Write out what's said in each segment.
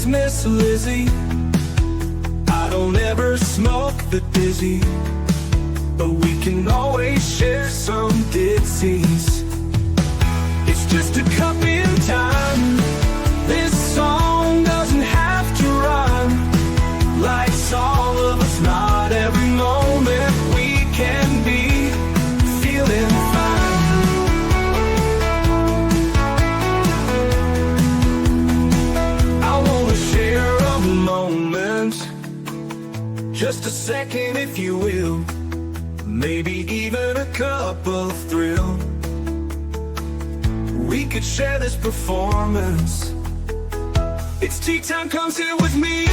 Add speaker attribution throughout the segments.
Speaker 1: is Miss Lizzie. I don't ever smoke the dizzy, but we can always share some ditsies. It's just a cup in time. This song doesn't have to rhyme. Life's all of us, not every moment we can be feeling fine. I wanna share a moment, just a second if you will, maybe even a cup of thrill. We could share this performance. It's tea time, come sit with me.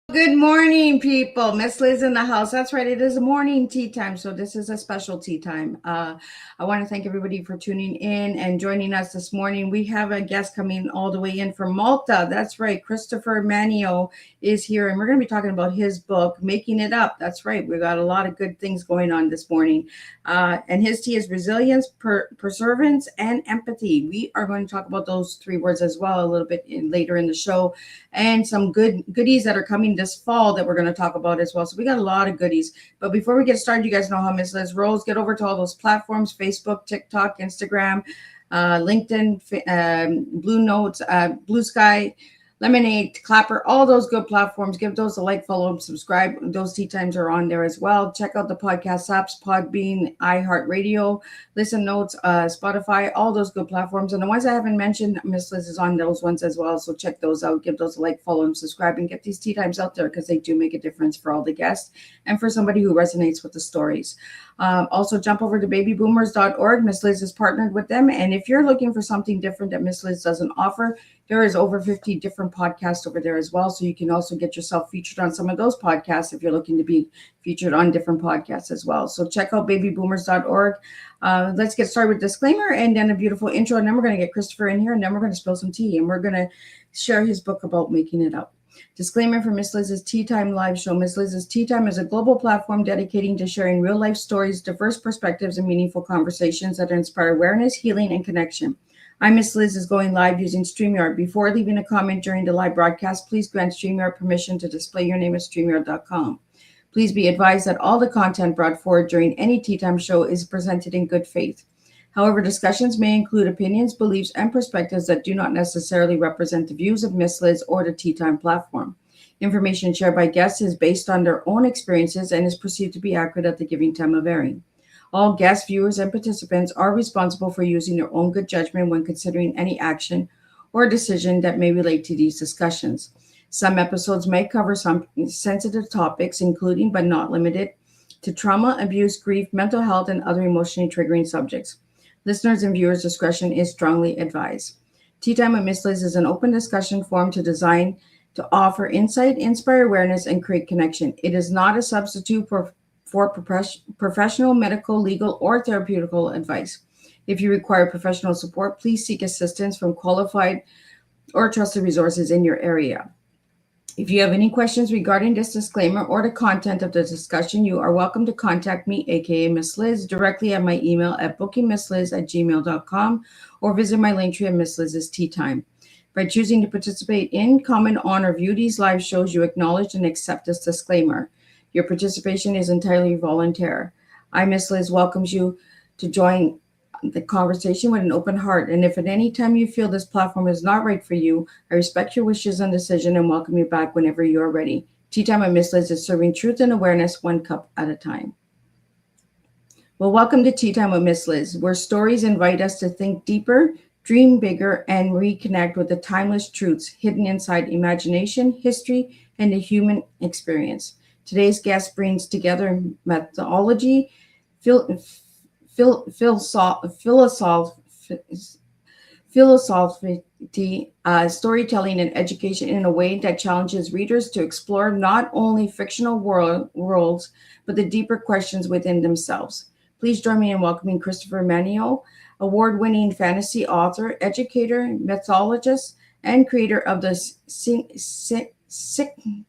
Speaker 2: Good morning, people. Miss Liz in the house. That's right. It is a morning tea time. So this is a special tea time. I want to thank everybody for tuning in and joining us this morning. We have a guest coming all the way in from Malta. That's right. Christopher Mannino is here, and we're going to be talking about his book, Making It Up. That's right. We got a lot of good things going on this morning. And his tea is resilience, perseverance, and empathy. We are going to talk about those three words as well a little bit later in the show, and some goodies that are coming this fall that we're going to talk about as well. So we got a lot of goodies. But before we get started, you guys know how Miss Liz rolls. Get over to all those platforms: Facebook, TikTok, Instagram, LinkedIn, Blue Notes, Blue Sky, Lemonade, Clapper, all those good platforms. Give those a like, follow, and subscribe. Those tea times are on there as well. Check out the podcast apps: Podbean, iHeartRadio, Listen Notes, Spotify, all those good platforms. And the ones I haven't mentioned, Miss Liz is on those ones as well. So check those out. Give those a like, follow, and subscribe, and get these tea times out there because they do make a difference for all the guests and for somebody who resonates with the stories. Also, jump over to babyboomers.org. Miss Liz is partnered with them. And if you're looking for something different that Miss Liz doesn't offer, there is over 50 different podcasts over there as well. So you can also get yourself featured on some of those podcasts if you're looking to be featured on different podcasts as well. So check out babyboomers.org. Let's get started with disclaimer and then a beautiful intro. And then we're going to get Christopher in here, and then we're going to spill some tea, and we're going to share his book about making it up. Disclaimer for Miss Liz's Tea Time live show. Miss Liz's Tea Time is a global platform dedicating to sharing real life stories, diverse perspectives, and meaningful conversations that inspire awareness, healing, and connection. I'm Miss Liz is going live using StreamYard. Before leaving a comment during the live broadcast, please grant StreamYard permission to display your name at StreamYard.com. Please be advised that all the content brought forward during any Tea Time show is presented in good faith. However, discussions may include opinions, beliefs, and perspectives that do not necessarily represent the views of Miss Liz or the Tea Time platform. Information shared by guests is based on their own experiences and is perceived to be accurate at the given time of airing. All guests, viewers, and participants are responsible for using their own good judgment when considering any action or decision that may relate to these discussions. Some episodes may cover some sensitive topics, including but not limited to trauma, abuse, grief, mental health, and other emotionally triggering subjects. Listeners' and viewers' discretion is strongly advised. Tea Time with Miss Liz is an open discussion forum designed to offer insight, inspire awareness, and create connection. It is not a substitute for professional, medical, legal, or therapeutical advice. If you require professional support, please seek assistance from qualified or trusted resources in your area. If you have any questions regarding this disclaimer or the content of the discussion, you are welcome to contact me, aka Miss Liz, directly at my email at bookingmissliz@gmail.com or visit my link tree at Miss Liz's Tea Time. By choosing to participate in, comment on, or view these live shows, you acknowledge and accept this disclaimer. Your participation is entirely voluntary. I, Miss Liz, welcomes you to join the conversation with an open heart. And if at any time you feel this platform is not right for you, I respect your wishes and decision and welcome you back whenever you are ready. Tea Time with Miss Liz is serving truth and awareness one cup at a time. Well, welcome to Tea Time with Miss Liz, where stories invite us to think deeper, dream bigger, and reconnect with the timeless truths hidden inside imagination, history, and the human experience. Today's guest brings together methodology, philosophy, storytelling, and education in a way that challenges readers to explore not only fictional worlds, but the deeper questions within themselves. Please join me in welcoming Christopher Mannino, award-winning fantasy author, educator, methodologist, and creator of the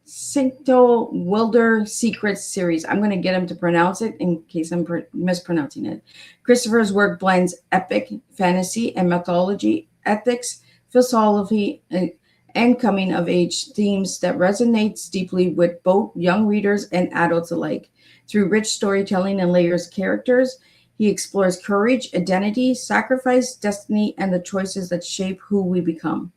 Speaker 2: Cinco Wilder Secrets series. I'm going to get him to pronounce it in case I'm mispronouncing it. Christopher's work blends epic fantasy and mythology, ethics, philosophy, and coming of age themes that resonates deeply with both young readers and adults alike. Through rich storytelling and layers characters, he explores courage, identity, sacrifice, destiny, and the choices that shape who we become.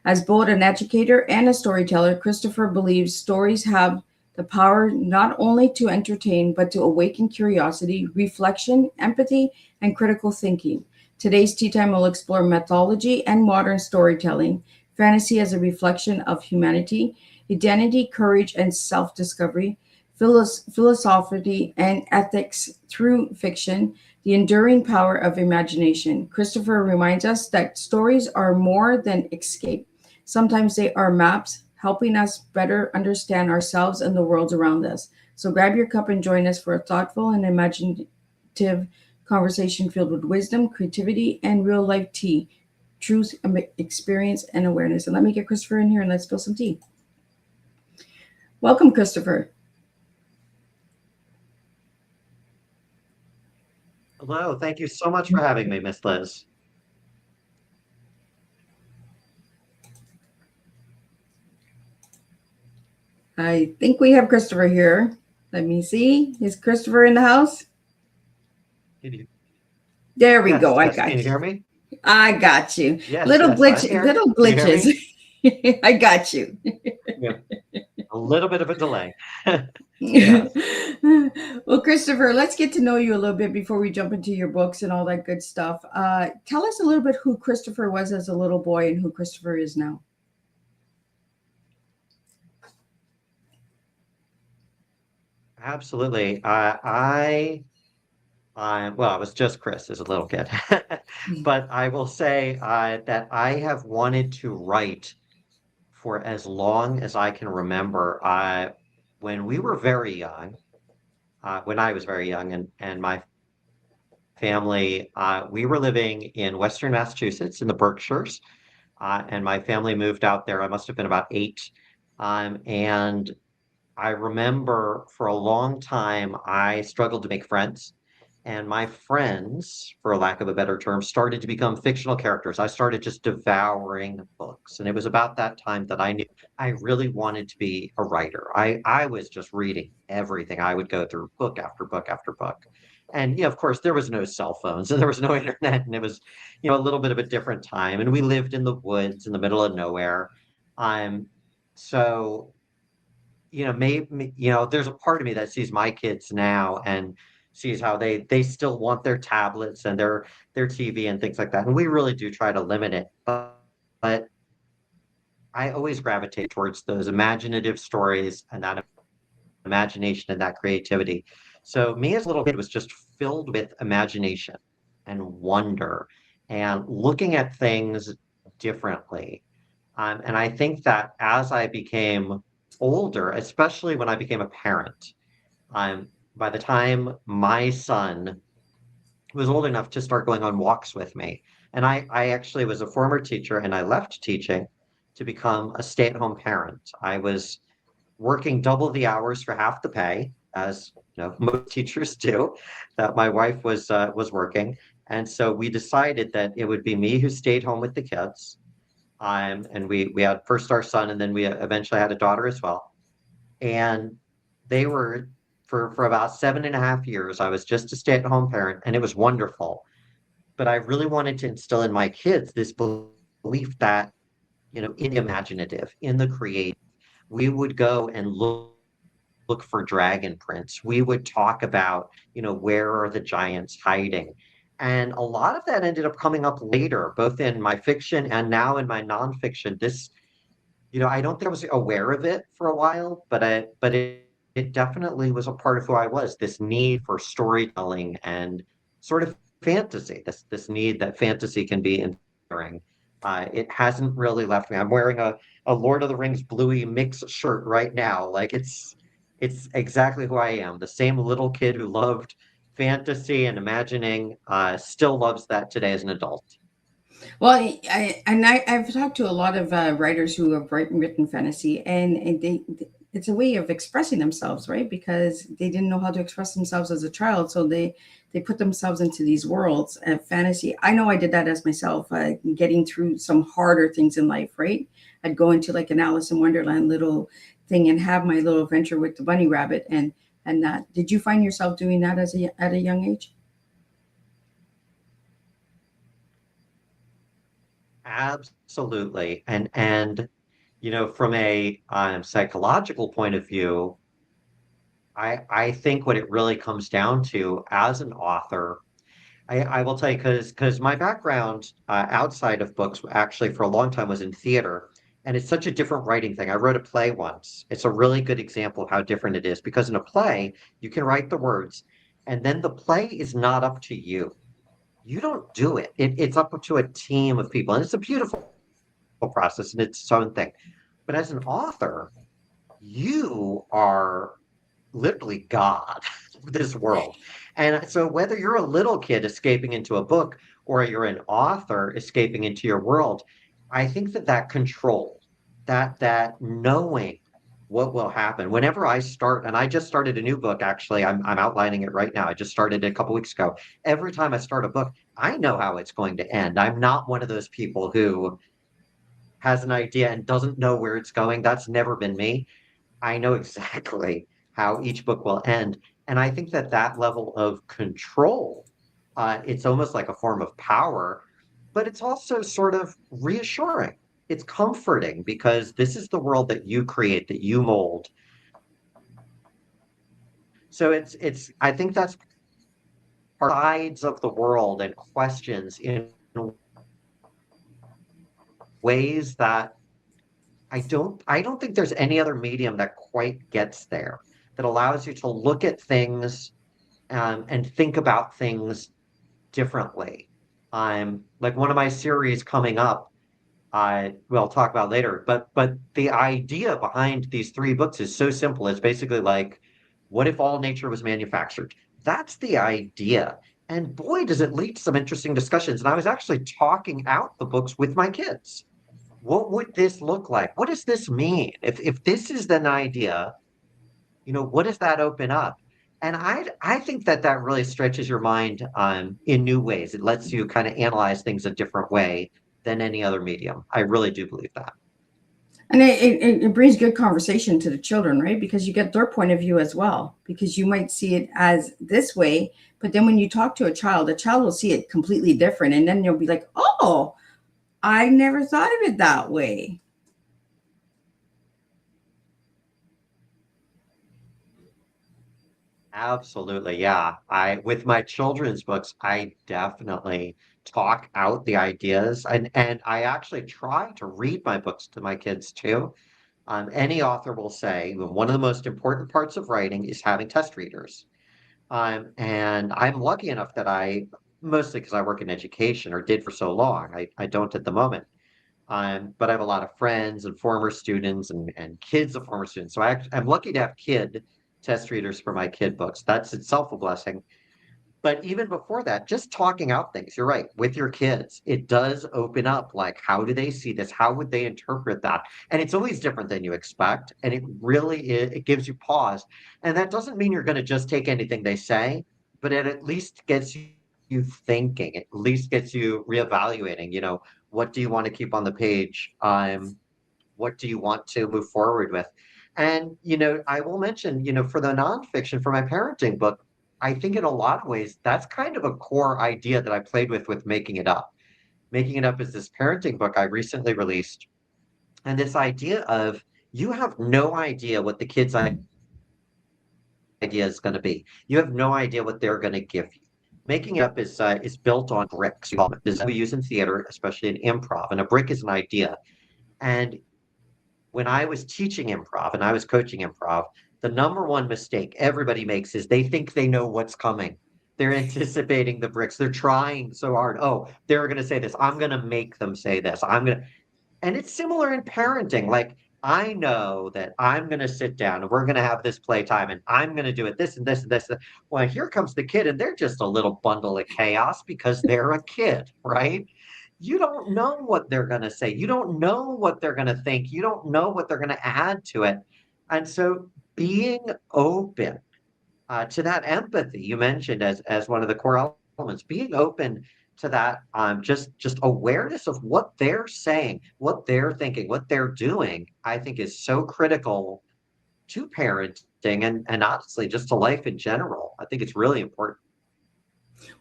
Speaker 2: As both an educator and a storyteller, Christopher believes stories have the power not only to entertain, but to awaken curiosity, reflection, empathy, and critical thinking. Today's Tea Time will explore mythology and modern storytelling, fantasy as a reflection of humanity, identity, courage, and self discovery, philosophy, and ethics through fiction, the enduring power of imagination. Christopher reminds us that stories are more than escape. Sometimes they are maps, helping us better understand ourselves and the world around us. So grab your cup and join us for a thoughtful and imaginative conversation filled with wisdom, creativity, and real life tea, truth, experience, and awareness. And let me get Christopher in here and let's spill some tea. Welcome, Christopher.
Speaker 3: Hello, thank you so much for having me, Miss Liz.
Speaker 2: I think we have Christopher here. Let me see. Is Christopher in the house?
Speaker 3: Can you,
Speaker 2: There we
Speaker 3: yes,
Speaker 2: go. I
Speaker 3: yes, can
Speaker 2: got
Speaker 3: you
Speaker 2: you.
Speaker 3: hear me?
Speaker 2: I got you.
Speaker 3: Yes,
Speaker 2: Little
Speaker 3: yes, I'm
Speaker 2: glitch,
Speaker 3: here.
Speaker 2: little
Speaker 3: Can you hear
Speaker 2: glitches.
Speaker 3: me?
Speaker 2: I got you.
Speaker 3: We have a little bit of a delay. Yes,
Speaker 2: Well, Christopher, let's get to know you a little bit before we jump into your books and all that good stuff. Tell us a little bit who Christopher was as a little boy and who Christopher is now.
Speaker 3: absolutely. Well, I was just Chris as a little kid, but I will say that I have wanted to write for as long as I can remember. When we were very young, when I was very young, and my family, we were living in Western Massachusetts in the Berkshires, and my family moved out there. I must have been about 8. And I remember for a long time, I struggled to make friends. And my friends, for lack of a better term, started to become fictional characters. I started just devouring books. And it was about that time that I knew I really wanted to be a writer. I was just reading everything. I would go through book after book after book. And of course, there was no cell phones and there was no internet. And it was, a little bit of a different time. And we lived in the woods in the middle of nowhere. Um, so maybe, there's a part of me that sees my kids now and sees how they still want their tablets and their TV and things like that. And we really do try to limit it. But I always gravitate towards those imaginative stories and that imagination and that creativity. So me as a little kid was just filled with imagination and wonder and looking at things differently. And I think that as I became older, especially when I became a parent, by the time my son was old enough to start going on walks with me, and I actually was a former teacher and I left teaching to become a stay-at-home parent. I was working double the hours for half the pay, as most teachers do, that my wife was working. And so we decided that it would be me who stayed home with the kids. And we had first our son, and then we eventually had a daughter as well. And they were for about 7.5 years. I was just a stay-at-home parent, and it was wonderful. But I really wanted to instill in my kids this belief that in the imaginative, in the creative, we would go and look for dragon prints. We would talk about, where are the giants hiding? And a lot of that ended up coming up later, both in my fiction and now in my nonfiction. I don't think I was aware of it for a while, but it definitely was a part of who I was, this need for storytelling and sort of fantasy, this need that fantasy can be enduring. It hasn't really left me. I'm wearing a Lord of the Rings bluey mix shirt right now. Like it's exactly who I am. The same little kid who loved fantasy and imagining, still loves that today as an adult.
Speaker 2: Well, I've talked to a lot of writers who have written fantasy, and it's a way of expressing themselves, right? Because they didn't know how to express themselves as a child, so they put themselves into these worlds of fantasy. I know I did that as myself, getting through some harder things in life, right? I'd go into like an Alice in Wonderland little thing and have my little adventure with the bunny rabbit, and that. Did you find yourself doing that as a at a young age?
Speaker 3: Absolutely. From a psychological point of view, I think what it really comes down to as an author, I will tell you because my background outside of books actually for a long time was in theater, and it's such a different writing thing. I wrote a play once. It's a really good example of how different it is because in a play you can write the words, and then the play is not up to you. You don't do it. It's up to a team of people, and it's a beautiful process and it's its own thing. But as an author, you are literally God of this world. And so whether you're a little kid escaping into a book or you're an author escaping into your world, I think that control, that knowing what will happen. Whenever I start, and I just started a new book, actually, I'm outlining it right now. I just started it a couple weeks ago. Every time I start a book, I know how it's going to end. I'm not one of those people who has an idea and doesn't know where it's going. That's never been me. I know exactly how each book will end. And I think that level of control, it's almost like a form of power, but it's also sort of reassuring. It's comforting because this is the world that you create, that you mold. So I think that's part sides of the world and questions in ways that I don't think there's any other medium that quite gets there, that allows you to look at things and think about things differently. Like one of my series coming up, I will talk about later, but the idea behind these three books is so simple. It's basically like, what if all nature was manufactured? That's the idea. And boy, does it lead to some interesting discussions. And I was actually talking out the books with my kids. What would this look like? What does this mean? If this is an idea, what does that open up? And I think that really stretches your mind in new ways. It lets you kind of analyze things a different way than any other medium. I really do believe that.
Speaker 2: And it brings good conversation to the children, right? Because you get their point of view as well. Because you might see it as this way, but then when you talk to a child will see it completely different. And then you'll be like, oh, I never thought of it that way.
Speaker 3: Absolutely, yeah. I with my children's books, I definitely talk out the ideas, and I actually try to read my books to my kids too. Any author will say that one of the most important parts of writing is having test readers. And I'm lucky enough that mostly because I work in education or did for so long, I don't at the moment. But I have a lot of friends and former students and kids of former students. So I'm lucky to have kid test readers for my kid books. That's itself a blessing. But even before that, just talking out things, you're right, with your kids, it does open up like, how do they see this? How would they interpret that? And it's always different than you expect. And it really it gives you pause. And that doesn't mean you're going to just take anything they say, but it at least gets you thinking, at least gets you reevaluating, what do you want to keep on the page? What do you want to move forward with? And, I will mention, for the nonfiction, for my parenting book, I think in a lot of ways, that's kind of a core idea that I played with Making It Up. Making It Up is this parenting book I recently released. And this idea of you have no idea what the kid's idea is going to be. You have no idea what they're going to give you. Making It Up is built on bricks. This is what we use in theater, especially in improv. And a brick is an idea. And when I was teaching improv and I was coaching improv, the number one mistake everybody makes is they think they know what's coming. They're anticipating the bricks. They're trying so hard. Oh, they're going to say this. I'm going to make them say this. And it's similar in parenting. Like, I know that I'm going to sit down and we're going to have this playtime and I'm going to do it this and this and this. Well, here comes the kid and they're just a little bundle of chaos because they're a kid, right? You don't know what they're going to say. You don't know what they're going to think. You don't know what they're going to add to it. And so being open to that empathy you mentioned as one of the core elements, being open to that just awareness of what they're saying, what they're thinking, what they're doing, I think is so critical to parenting and honestly just to life in general. I think it's really important.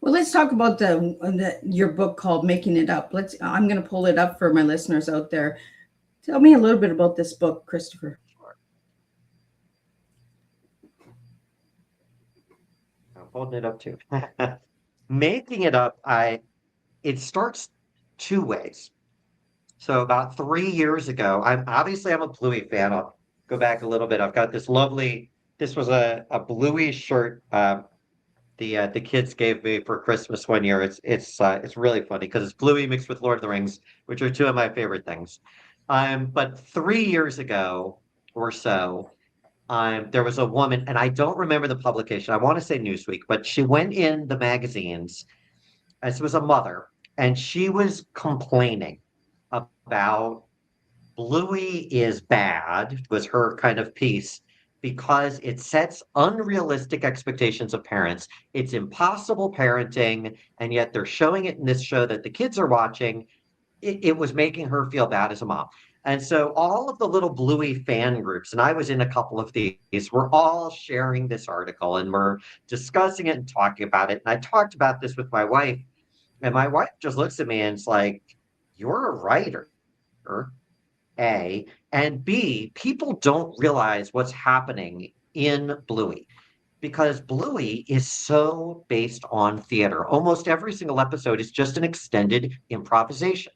Speaker 2: Well, let's talk about the your book called Making It Up. Let's. I'm going to pull it up for my listeners out there. Tell me a little bit about this book, Christopher.
Speaker 3: Sure. I'm holding it up too. Making it up, I it starts two ways. So about 3 years ago, I'm a Bluey fan. I'll go back a little bit. I've got this lovely. This was a Bluey shirt. The kids gave me for Christmas one year. It's really funny because it's Bluey mixed with Lord of the Rings, which are two of my favorite things. But 3 years ago or so, there was a woman, and I don't remember the publication. I want to say Newsweek, but she went in the magazines. This was a mother, and she was complaining about Bluey is bad, was her kind of piece, because it sets unrealistic expectations of parents. It's impossible parenting, and yet they're showing it in this show that the kids are watching. It was making her feel bad as a mom. And so all of the little Bluey fan groups, and I was in a couple of these, were all sharing this article and we're discussing it and talking about it. And I talked about this with my wife, and my wife just looks at me and it's like, "You're a writer, A, and B, people don't realize what's happening in Bluey because Bluey is so based on theater. Almost every single episode is just an extended improvisation.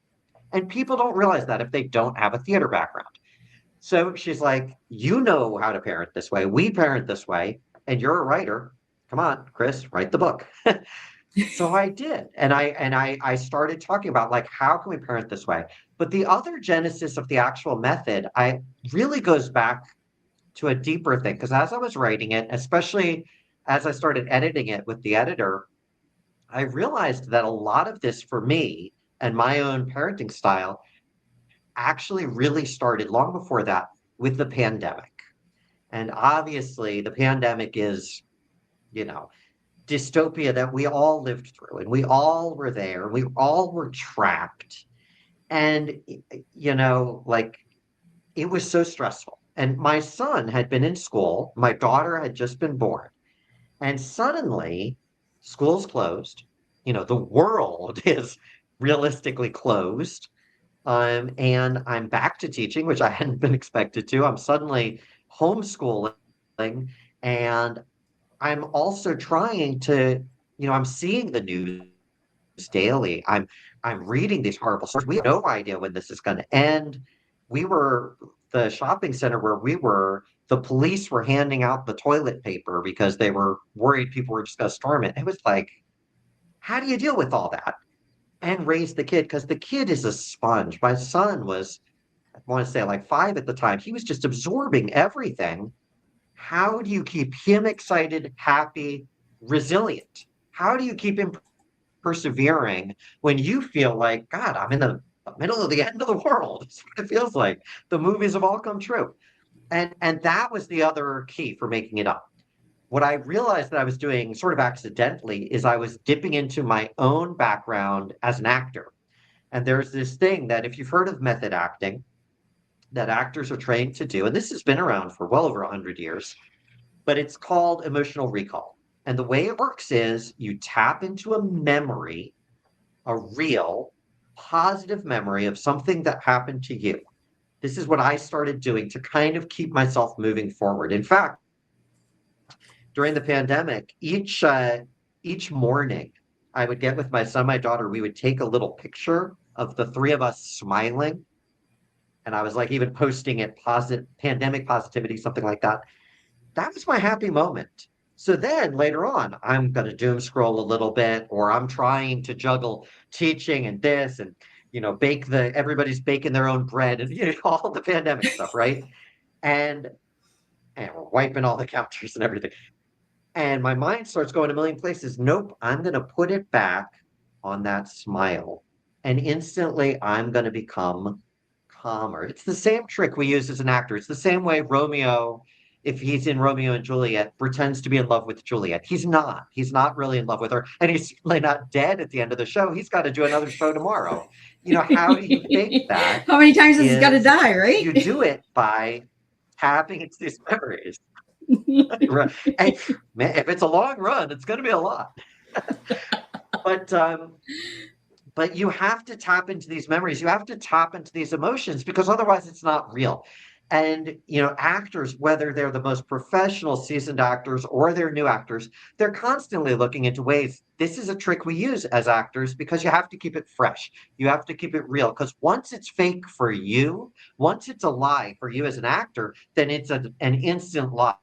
Speaker 3: And people don't realize that if they don't have a theater background. So she's like, "You know how to parent this way. We parent this way, and you're a writer. Come on, Chris, write the book." So I did. And I started talking about like how can we parent this way? But the other genesis of the actual method, I really goes back to a deeper thing. Because as I was writing it, especially as I started editing it with the editor, I realized that a lot of this for me and my own parenting style actually really started long before that with the pandemic. And obviously, the pandemic is, you know, dystopia that we all lived through and we all were there. We all were trapped. And, like it was so stressful. And my son had been in school, my daughter had just been born. And suddenly, school's closed. The world is realistically closed. And I'm back to teaching, which I hadn't been expected to. I'm suddenly homeschooling, and I'm also trying to, I'm seeing the news daily. I'm reading these horrible stories. We have no idea when this is going to end. We were the shopping center where we were. The police were handing out the toilet paper because they were worried people were just going to storm it. It was like, how do you deal with all that and raise the kid? Because the kid is a sponge. My son was, I want to say like 5 at the time. He was just absorbing everything. How do you keep him excited, happy, resilient? How do you keep him persevering when you feel like, God, I'm in the middle of the end of the world? That's what it feels like. The movies have all come true. And that was the other key for making it up. What I realized that I was doing sort of accidentally is I was dipping into my own background as an actor. And there's this thing that if you've heard of method acting, that actors are trained to do, and this has been around for well over 100 years, but it's called emotional recall. And the way it works is you tap into a memory, a real positive memory of something that happened to you. This is what I started doing to kind of keep myself moving forward. In fact, during the pandemic, each morning I would get with my son, my daughter, we would take a little picture of the three of us smiling. And I was like even posting it positive pandemic positivity, something like that. That was my happy moment. So then later on, I'm going to doom scroll a little bit, or I'm trying to juggle teaching and this and, everybody's baking their own bread and, all the pandemic stuff, right? And, and we're wiping all the counters and everything. And my mind starts going a million places. Nope, I'm going to put it back on that smile. And instantly I'm going to become calmer. It's the same trick we use as an actor. It's the same way Romeo, if he's in Romeo and Juliet, pretends to be in love with Juliet. He's not. He's not really in love with her. And he's really not dead at the end of the show. He's got to do another show tomorrow. How do you fake that?
Speaker 2: How many times has he got to
Speaker 3: Is
Speaker 2: die, right?
Speaker 3: you do it by tapping into these memories. Right. And man, if it's a long run, it's going to be a lot. But you have to tap into these memories. You have to tap into these emotions because otherwise it's not real. And actors, whether they're the most professional seasoned actors or they're new actors, they're constantly looking into ways. This is a trick we use as actors because you have to keep it fresh. You have to keep it real because once it's fake for you, once it's a lie for you as an actor, then it's an instant lie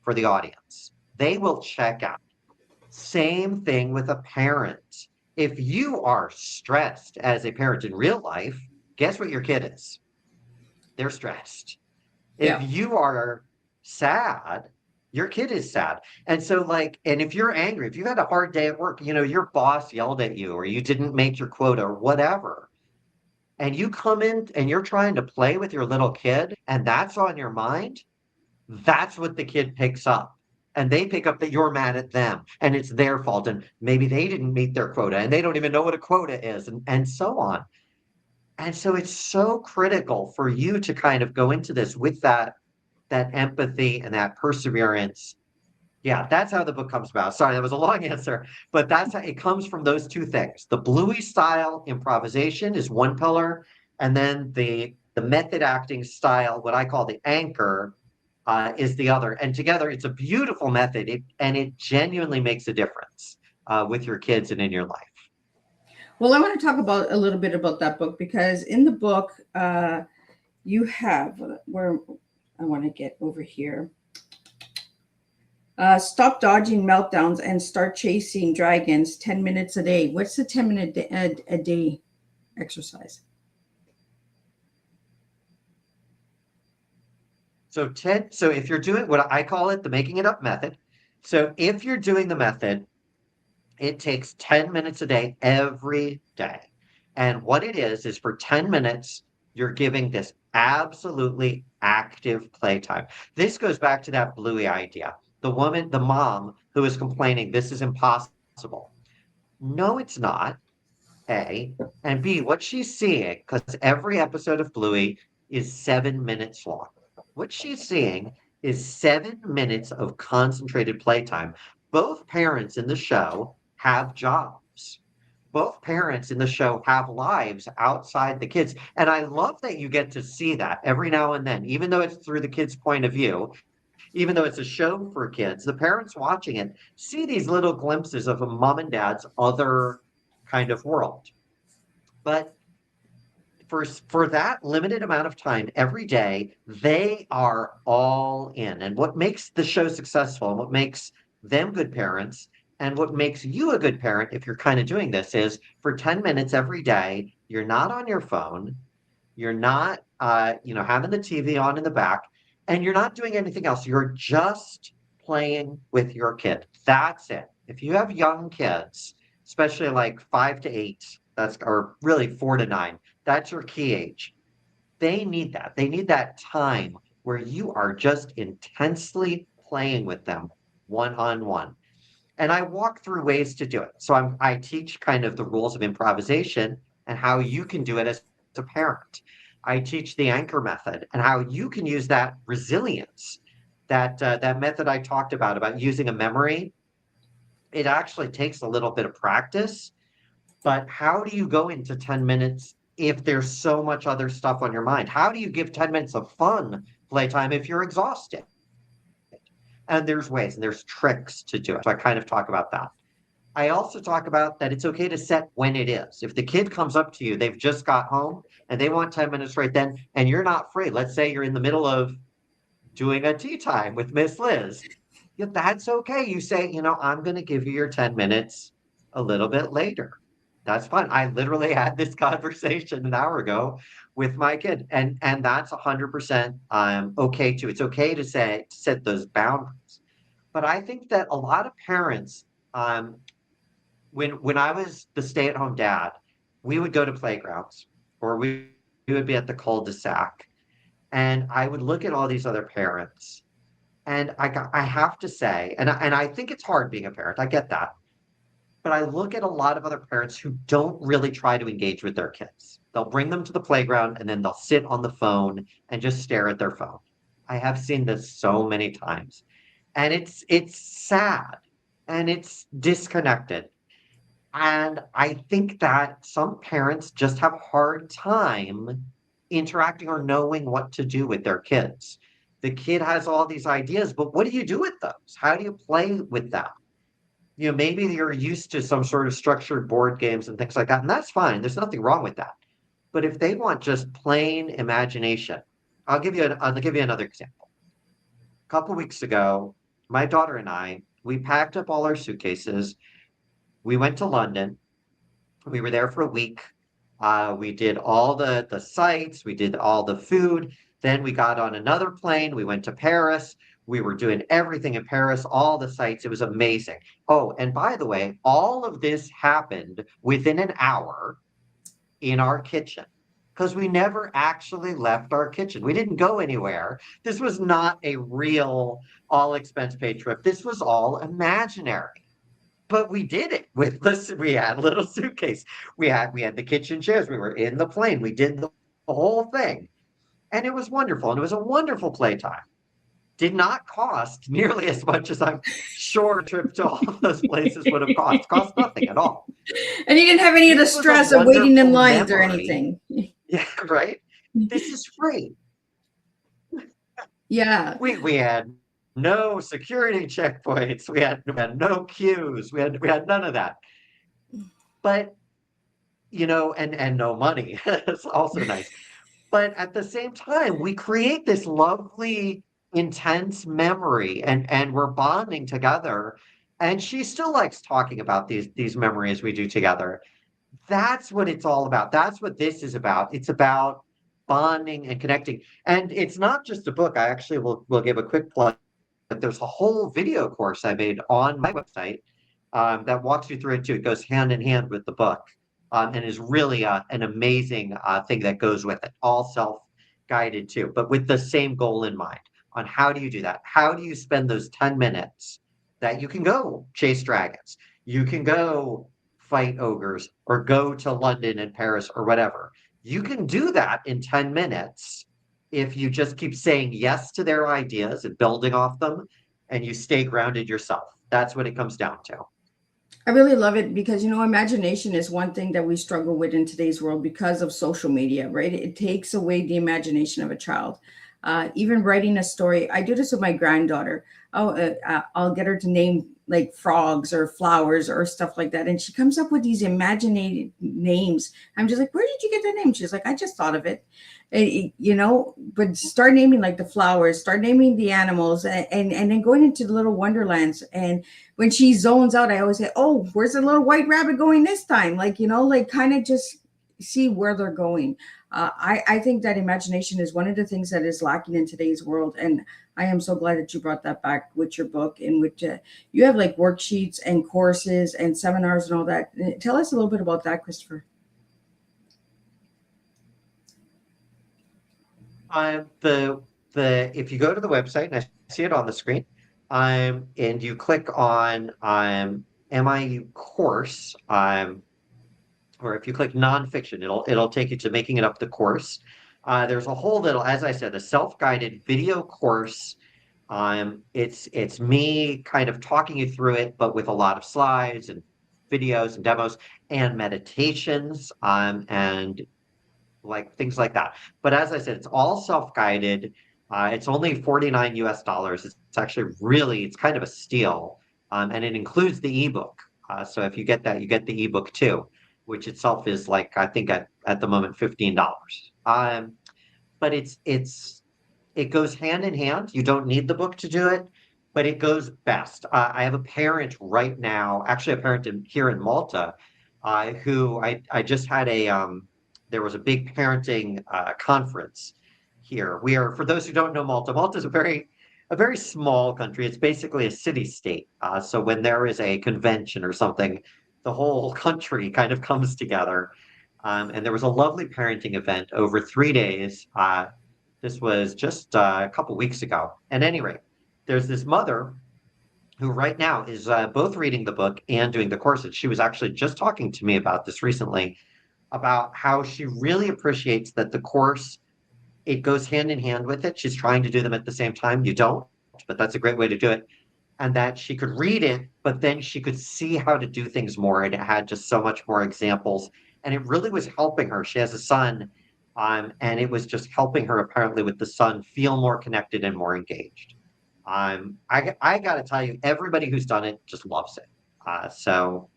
Speaker 3: for the audience. They will check out. Same thing with a parent. If you are stressed as a parent in real life, guess what your kid is? They're stressed. If
Speaker 2: Yeah.
Speaker 3: you are sad, your kid is sad. And so, and if you're angry, if you had a hard day at work, your boss yelled at you or you didn't make your quota or whatever, and you come in and you're trying to play with your little kid and that's on your mind, that's what the kid picks up. And they pick up that you're mad at them and it's their fault. And maybe they didn't meet their quota and they don't even know what a quota is and so on. And so it's so critical for you to kind of go into this with that empathy and that perseverance. Yeah, that's how the book comes about. Sorry, that was a long answer, but that's how it comes from those two things. The Bluey style improvisation is one pillar, and then the method acting style, what I call the anchor, is the other. And together, it's a beautiful method, and it genuinely makes a difference with your kids and in your life.
Speaker 2: Well, I want to talk about a little bit about that book because in the book, you have where I want to get over here. Stop dodging meltdowns and start chasing dragons 10 minutes a day. What's the 10-minute a day exercise?
Speaker 3: So if you're doing what I call it, the making it up method. So if you're doing the method, it takes 10 minutes a day every day. And what it is for 10 minutes, you're giving this absolutely active playtime. This goes back to that Bluey idea. The mom who is complaining, this is impossible. No, it's not. A. And B, what she's seeing, because every episode of Bluey is 7 minutes long. What she's seeing is 7 minutes of concentrated playtime. Both parents in the show have jobs. Both parents in the show have lives outside the kids. And I love that you get to see that every now and then, even though it's through the kids' point of view, even though it's a show for kids, the parents watching it see these little glimpses of a mom and dad's other kind of world. But for that limited amount of time every day, they are all in. And what makes the show successful and what makes them good parents and what makes you a good parent, if you're kind of doing this, is for 10 minutes every day, you're not on your phone, you're not, having the TV on in the back, and you're not doing anything else. You're just playing with your kid. That's it. If you have young kids, especially like 5 to 8, or really 4 to 9, that's your key age. They need that. They need that time where you are just intensely playing with them one-on-one. And I walk through ways to do it. So I teach kind of the rules of improvisation and how you can do it as a parent. I teach the anchor method and how you can use that resilience, that method I talked about using a memory. It actually takes a little bit of practice, but how do you go into 10 minutes if there's so much other stuff on your mind? How do you give 10 minutes of fun playtime if you're exhausted? And there's ways and there's tricks to do it. So I kind of talk about that. I also talk about that it's okay to set when it is. If the kid comes up to you, they've just got home and they want 10 minutes right then, and you're not free. Let's say you're in the middle of doing a tea time with Miss Liz. Yeah, that's okay. You say, I'm going to give you your 10 minutes a little bit later. That's fine. I literally had this conversation an hour ago with my kid, and that's 100% okay too. It's okay to set those boundaries. But I think that a lot of parents, when I was the stay-at-home dad, we would go to playgrounds or we would be at the cul-de-sac, and I would look at all these other parents, and I have to say, and I think it's hard being a parent. I get that. But I look at a lot of other parents who don't really try to engage with their kids. They'll bring them to the playground and then they'll sit on the phone and just stare at their phone. I have seen this so many times. And it's sad and it's disconnected. And I think that some parents just have a hard time interacting or knowing what to do with their kids. The kid has all these ideas, but what do you do with those? How do you play with them? Maybe you're used to some sort of structured board games and things like that, and that's fine. There's nothing wrong with that. But if they want just plain imagination, I'll give you another example. A couple weeks ago, my daughter and I, we packed up all our suitcases. We went to London. We were there for a week. We did all the sites. We did all the food. Then we got on another plane. We went to Paris. We were doing everything in Paris, all the sites. It was amazing. Oh, and by the way, all of this happened within an hour in our kitchen because we never actually left our kitchen. We didn't go anywhere. This was not a real all expense paid trip. This was all imaginary. But we did it with this. We had a little suitcase. We had the kitchen chairs. We were in the plane. We did the whole thing. And it was wonderful. And it was a wonderful playtime. Did not cost nearly as much as I'm sure a trip to all of those places would have cost. Cost nothing at all.
Speaker 2: And you didn't have any of the
Speaker 3: This was a
Speaker 2: stress of waiting in
Speaker 3: wonderful
Speaker 2: lines or
Speaker 3: memory.
Speaker 2: anything.
Speaker 3: Yeah, right? This is free.
Speaker 2: Yeah.
Speaker 3: We had no security checkpoints. We had no queues. We had none of that. But and no money. It's also nice. But at the same time, we create this lovely, intense memory and we're bonding together. And she still likes talking about these memories we do together. That's what it's all about. That's what this is about. It's about bonding and connecting. And it's not just a book. I actually will give a quick plug. But there's a whole video course I made on my website that walks you through it too. It goes hand in hand with the book and is really an amazing thing that goes with it. All self-guided too, but with the same goal in mind on how do you do that? How do you spend those 10 minutes that you can go chase dragons? You can go fight ogres or go to London and Paris or whatever. You can do that in 10 minutes if you just keep saying yes to their ideas and building off them and you stay grounded yourself. That's what it comes down to.
Speaker 2: I really love it because, imagination is one thing that we struggle with in today's world because of social media, right? It takes away the imagination of a child. Even writing a story, I do this with my granddaughter. I'll get her to name like frogs or flowers or stuff like that. And she comes up with these imaginary names. I'm just like, where did you get that name? She's like, I just thought of it. But start naming like the flowers, start naming the animals and then going into the little wonderlands. And when she zones out, I always say, oh, where's the little white rabbit going this time? Like kind of just see where they're going. I think that imagination is one of the things that is lacking in today's world. And I am so glad that you brought that back with your book, in which you have like worksheets and courses and seminars and all that. Tell us a little bit about that, Christopher.
Speaker 3: If you go to the website, and I see it on the screen, and you click on MIU course, or if you click nonfiction, it'll take you to making it up the course. There's a whole little, as I said, a self-guided video course. It's me kind of talking you through it, but with a lot of slides and videos and demos and meditations, and like things like that. But as I said, it's all self-guided. It's only $49 US. It's actually it's kind of a steal. And it includes the ebook. So if you get that, you get the ebook too, which itself is like, I think at the moment, $15. But it goes hand in hand. You don't need the book to do it, but it goes best. I have a parent right now, actually a parent here in Malta, who I just had there was a big parenting conference here. For those who don't know Malta, Malta is a very small country. It's basically a city state. So when there is a convention or something, the whole country kind of comes together. And there was a lovely parenting event over 3 days. This was just a couple weeks ago. At any rate, there's this mother who right now is both reading the book and doing the courses. She was actually just talking to me about this recently, about how she really appreciates that the course, it goes hand in hand with it. She's trying to do them at the same time. You don't, but that's a great way to do it. And that she could read it, but then she could see how to do things more. And it had just so much more examples. And it really was helping her. She has a son, and it was just helping her apparently with the son feel more connected and more engaged. I got to tell you, everybody who's done it just loves it. So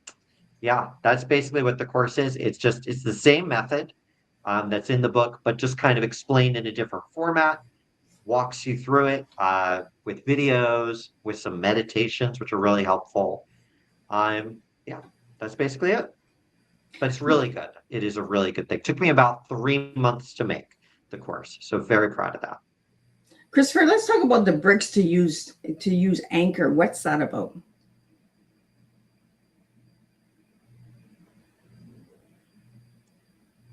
Speaker 3: yeah, that's basically what the course is. It's the same method that's in the book, but just kind of explained in a different format, walks you through it with videos, with some meditations, which are really helpful. Yeah, that's basically it. But it's really good. It is a really good thing. Took me about 3 months to make the course, so very proud of that.
Speaker 2: Christopher, let's talk about the bricks to use Anchor. What's that about?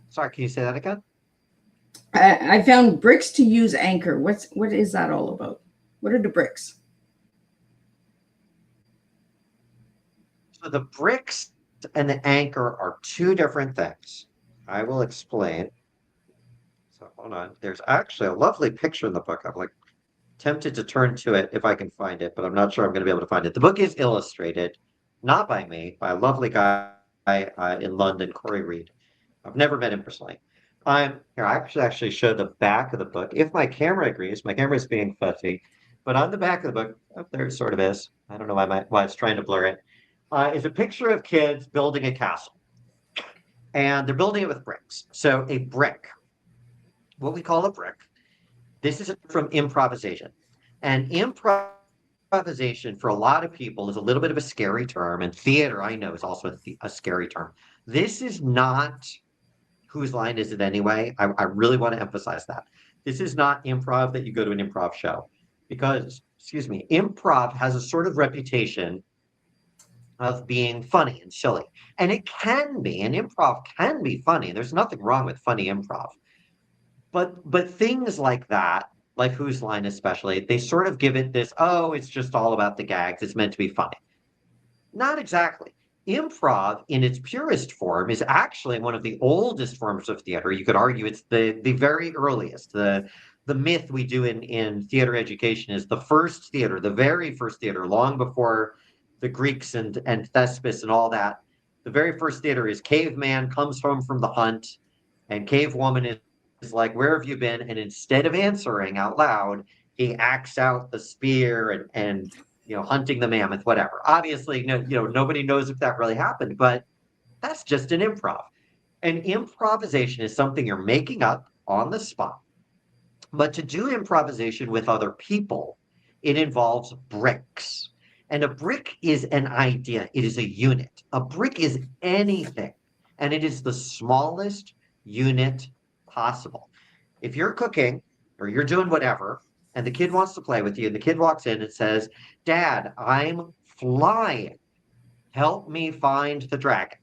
Speaker 3: Sorry, can you say that again?
Speaker 2: I found bricks to use Anchor. What is that all about? What are the bricks?
Speaker 3: So the bricks and the anchor are two different things. I will explain. So hold on. There's actually a lovely picture in the book. I'm like tempted to turn to it if I can find it, but I'm not sure I'm going to be able to find it. The book is illustrated, not by me, by a lovely guy in London, Corey Reed. I've never met him personally. Here. I actually show the back of the book. If my camera agrees, my camera is being fussy, but on the back of the book, oh, there it sort of is. I don't know why it's trying to blur it. Is a picture of kids building a castle, and they're building it with bricks. So a brick, what we call a brick, this is from improvisation, and improvisation for a lot of people is a little bit of a scary term, and theater I know is also a scary term. This is not whose line is it anyway? I really want to emphasize that. This is not improv that you go to an improv show because, excuse me, improv has a sort of reputation of being funny and silly. And it can be, and improv can be funny. There's nothing wrong with funny improv. But things like that, like Whose Line especially, they sort of give it this, oh, it's just all about the gags. It's meant to be funny. Not exactly. Improv, in its purest form, is actually one of the oldest forms of theater. You could argue it's the very earliest. The myth we do in theater education is the first theater, the very first theater, long before the Greeks and Thespis and all that. The very first theater is caveman comes home from the hunt, and cave woman is like, where have you been? And instead of answering out loud, he acts out the spear and hunting the mammoth, whatever. Obviously, no, nobody knows if that really happened, but that's just an improv. And improvisation is something you're making up on the spot. But to do improvisation with other people, it involves bricks. And a brick is an idea, it is a unit. A brick is anything, and it is the smallest unit possible. If you're cooking or you're doing whatever, and the kid wants to play with you, and the kid walks in and says, Dad, I'm flying. Help me find the dragon.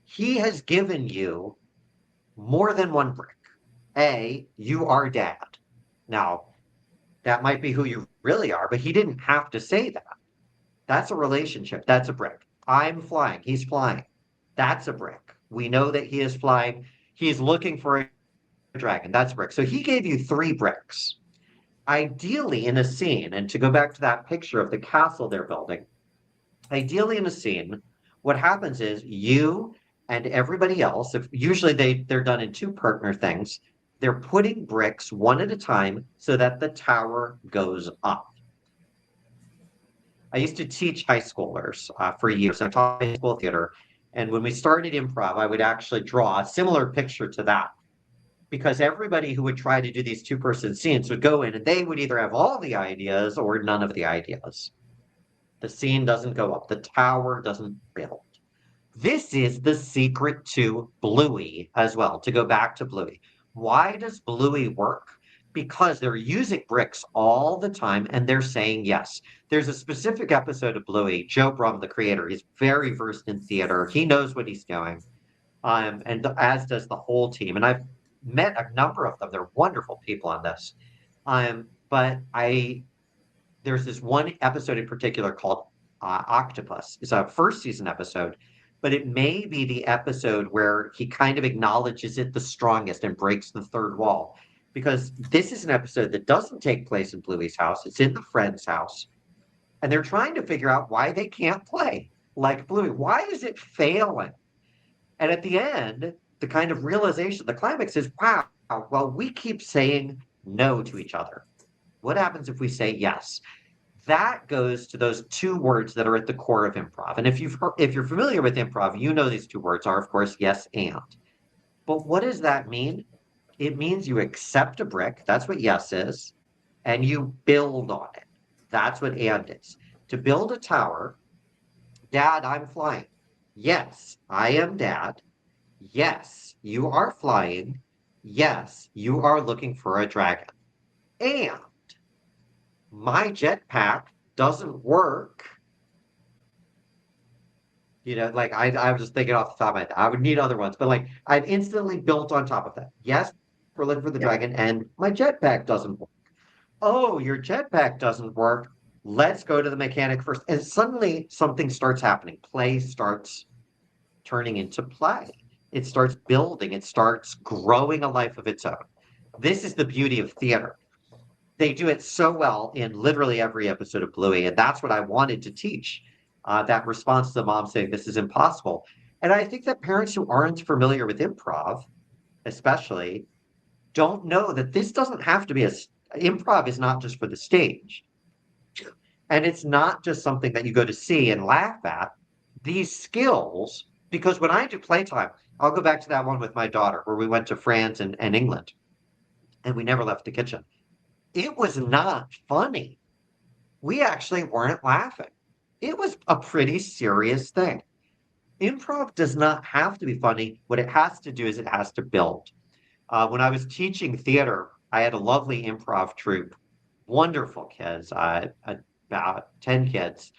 Speaker 3: He has given you more than one brick. You are dad. Now, that might be who you really are, but he didn't have to say that. That's a relationship. That's a brick. I'm flying. He's flying. That's a brick. We know that he is flying. He's looking for a dragon. That's a brick. So he gave you 3 bricks. Ideally, in a scene, and to go back to that picture of the castle they're building, ideally in a scene, what happens is you and everybody else, if usually they're done in 2 partner things, they're putting bricks one at a time so that the tower goes up. I used to teach high schoolers for years. I taught high school theater. And when we started improv, I would actually draw a similar picture to that. Because everybody who would try to do these 2-person scenes would go in and they would either have all the ideas or none of the ideas. The scene doesn't go up. The tower doesn't build. This is the secret to Bluey as well, to go back to Bluey. Why does Bluey work? Because they're using bricks all the time and they're saying yes. There's a specific episode of Bluey, Joe Brum, the creator, he's very versed in theater. He knows what he's doing. As does the whole team. And I've met a number of them. They're wonderful people on this. But there's this one episode in particular called Octopus. It's a first season episode, but it may be the episode where he kind of acknowledges it the strongest and breaks the third wall. Because this is an episode that doesn't take place in Bluey's house, it's in the friend's house. And they're trying to figure out why they can't play like Bluey. Why is it failing? And at the end, the kind of realization, the climax is wow, well, we keep saying no to each other. What happens if we say yes? That goes to those two words that are at the core of improv. And if you're familiar with improv, you know these two words are, of course, yes and. But what does that mean? It means you accept a brick. That's what yes is, and you build on it. That's what and is. To build a tower, Dad, I'm flying. Yes, I am Dad. Yes, you are flying. Yes, you are looking for a dragon. And my jetpack doesn't work. Like I was just thinking off the top of my head. I would need other ones, but like I've instantly built on top of that. Yes, we're looking for the
Speaker 2: Yep.
Speaker 3: dragon, and my jetpack doesn't work. Oh, your jetpack doesn't work. Let's go to the mechanic first. And suddenly something starts happening. Play starts turning into play. It starts building, it starts growing a life of its own. This is the beauty of theater. They do it so well in literally every episode of Bluey, and that's what I wanted to teach. That response to the mom saying this is impossible. And I think that parents who aren't familiar with improv, especially, don't know that this doesn't have to be improv is not just for the stage. And it's not just something that you go to see and laugh at. These skills, because when I do playtime, I'll go back to that one with my daughter where we went to France and England and we never left the kitchen. It was not funny. We actually weren't laughing. It was a pretty serious thing. Improv does not have to be funny. What it has to do is it has to build. When I was teaching theater, I had a lovely improv troupe, wonderful kids, about 10 kids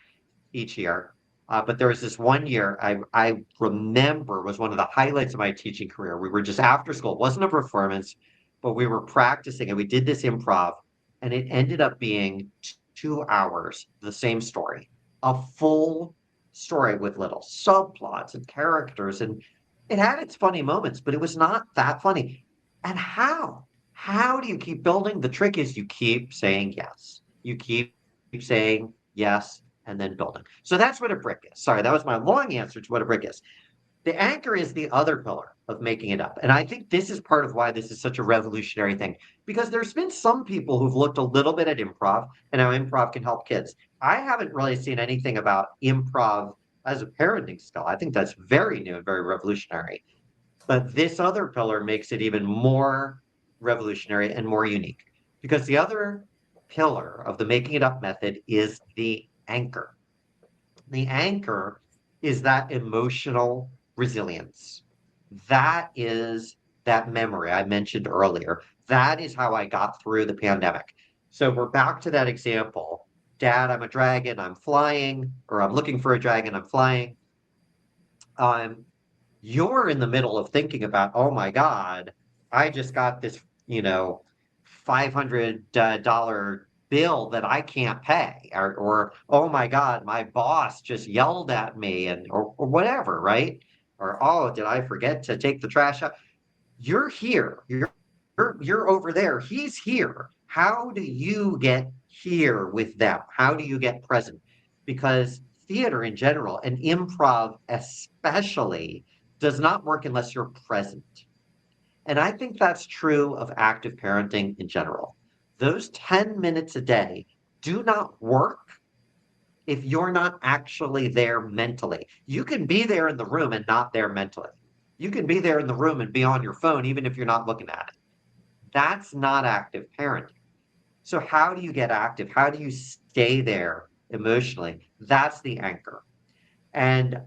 Speaker 3: each year. But there was this one year I remember was one of the highlights of my teaching career. We were just after school. It wasn't a performance, but we were practicing and we did this improv, and it ended up being 2 hours, the same story, a full story with little subplots and characters. And it had its funny moments, but it was not that funny. And how? How do you keep building? The trick is you keep saying yes. You keep saying yes and then building. So that's what a brick is. Sorry, that was my long answer to what a brick is. The anchor is the other pillar of making it up. And I think this is part of why this is such a revolutionary thing, because there's been some people who've looked a little bit at improv and how improv can help kids. I haven't really seen anything about improv as a parenting skill. I think that's very new and very revolutionary. But this other pillar makes it even more revolutionary and more unique because the other pillar of the making it up method is the anchor. The anchor is that emotional resilience. That is that memory I mentioned earlier. That is how I got through the pandemic. So we're back to that example. Dad, I'm a dragon, I'm flying, or I'm looking for a dragon, I'm flying. Um, you're in the middle of thinking about, oh my God, I just got this, $500 bill that I can't pay, or oh my God, my boss just yelled at me, or whatever, right? Or oh, did I forget to take the trash out? You're here. You're over there. He's here. How do you get here with them? How do you get present? Because theater in general and improv especially does not work unless you're present. And I think that's true of active parenting in general. Those 10 minutes a day do not work if you're not actually there mentally. You can be there in the room and not there mentally. You can be there in the room and be on your phone even if you're not looking at it. That's not active parenting. So, how do you get active? How do you stay there emotionally? That's the anchor. And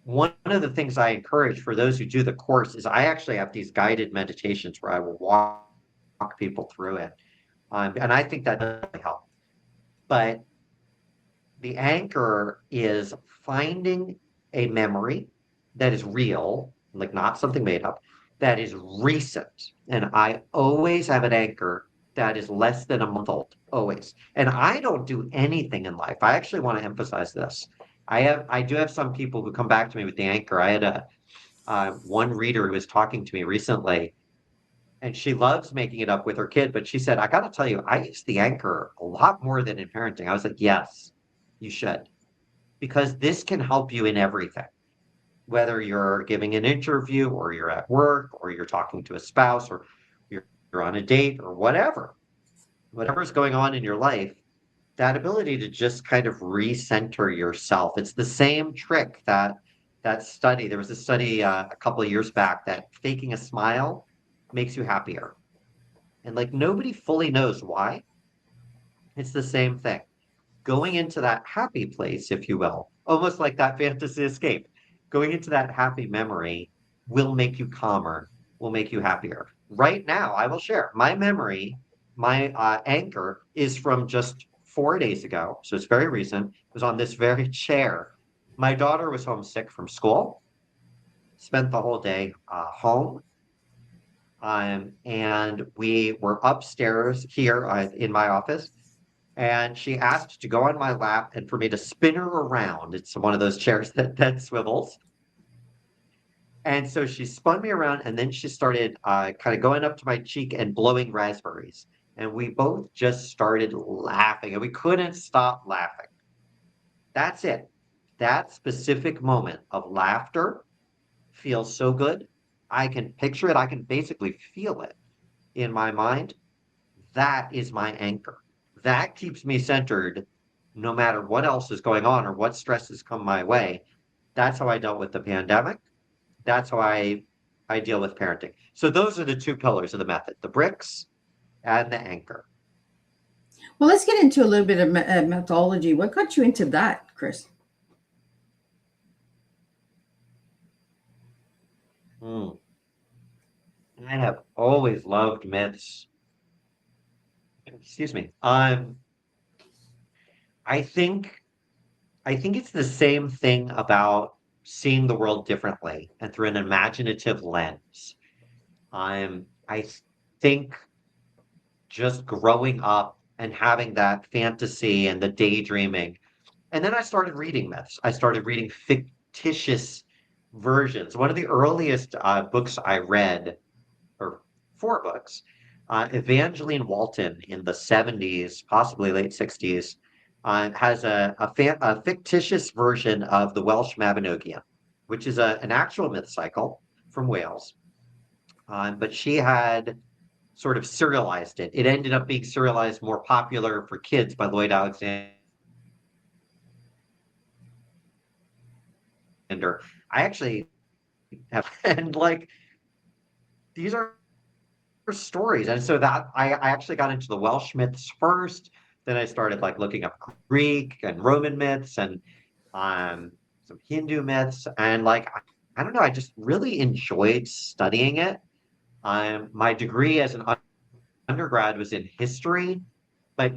Speaker 3: one of the things I encourage for those who do the course is I actually have these guided meditations where I will walk people through it. And I think that does really help. But the anchor is finding a memory that is real like not something made up, that is recent. And I always have an anchor that is less than a month old, always. And I don't do anything in life. I actually want to emphasize this. I do have some people who come back to me with the anchor. I had a one reader who was talking to me recently, and she loves making it up with her kid, but she said, I got to tell you, I use the anchor a lot more than in parenting. I was like, yes, you should, because this can help you in everything, whether you're giving an interview or you're at work or you're talking to a spouse or you're on a date or whatever's going on in your life, that ability to just kind of recenter yourself. It's the same trick that study. There was a study a couple of years back that faking a smile makes you happier. And like nobody fully knows why. It's the same thing. Going into that happy place, if you will, almost like that fantasy escape, going into that happy memory will make you calmer, will make you happier. Right now, I will share my memory, my anchor is from just 4 days ago. So it's very recent. It was on this very chair. My daughter was homesick from school, spent the whole day home. And we were upstairs here in my office, and she asked to go on my lap and for me to spin her around. It's one of those chairs that swivels. And so she spun me around, and then she started kind of going up to my cheek and blowing raspberries. And we both just started laughing, and we couldn't stop laughing. That's it. That specific moment of laughter feels so good. I can picture it. I can basically feel it in my mind. That is my anchor. That keeps me centered no matter what else is going on or what stresses come my way. That's how I dealt with the pandemic. That's how I deal with parenting. So those are the two pillars of the method, the bricks and the anchor.
Speaker 2: Well, let's get into a little bit of methodology. What got you into that, Chris?
Speaker 3: Hmm. I have always loved myths. Excuse me. I think I think it's the same thing about seeing the world differently and through an imaginative lens. I think just growing up and having that fantasy and the daydreaming. And then I started reading myths. I started reading fictitious versions. One of the earliest books I read, or four books, Evangeline Walton in the 70s, possibly late 60s, has a fictitious version of the Welsh Mabinogion, which is an actual myth cycle from Wales. But she had sort of serialized it. It ended up being serialized more popular for kids by Lloyd Alexander. I actually have, and like these are stories. And so that I actually got into the Welsh myths first. Then I started like looking up Greek and Roman myths and some Hindu myths. And like, I don't know, I just really enjoyed studying it. My degree as an undergrad was in history, but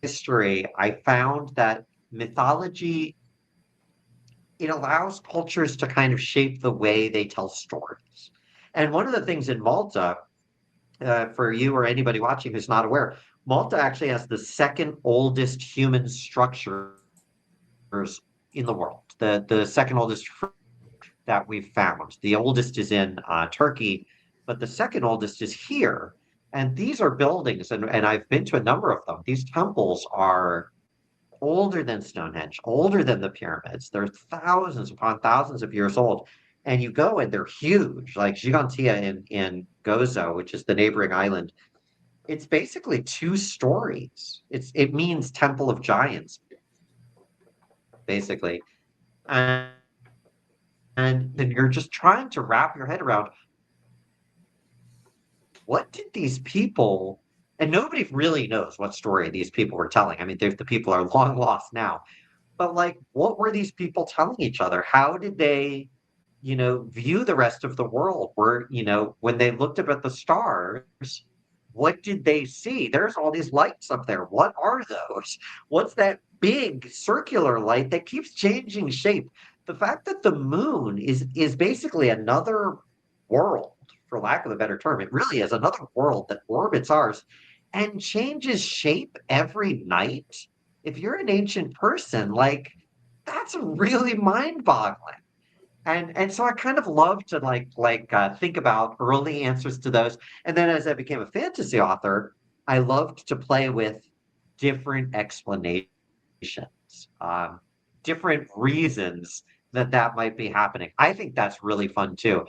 Speaker 3: history, I found that mythology, it allows cultures to kind of shape the way they tell stories. And one of the things in Malta, for you or anybody watching who's not aware, Malta actually has the second oldest human structures in the world. The second oldest that we've found. The oldest is in Turkey, but the second oldest is here. And these are buildings, and I've been to a number of them. These temples are older than Stonehenge, older than the pyramids. They're thousands upon thousands of years old. And you go and they're huge, like Gigantia in Gozo, which is the neighboring island. It's basically 2 stories. It means Temple of Giants, basically. And, and then you're just trying to wrap your head around what did these people, and nobody really knows what story these people were telling. I mean, the people are long lost now, but like, what were these people telling each other? How did they, view the rest of the world? When they looked up at the stars, what did they see? There's all these lights up there. What are those? What's that big circular light that keeps changing shape? the fact that the moon is basically another world, for lack of a better term. It really is another world that orbits ours and changes shape every night. If you're an ancient person, like that's really mind-boggling. And so I kind of love to think about early answers to those. And then as I became a fantasy author, I loved to play with different explanations, um, different reasons that that might be happening. I think that's really fun too.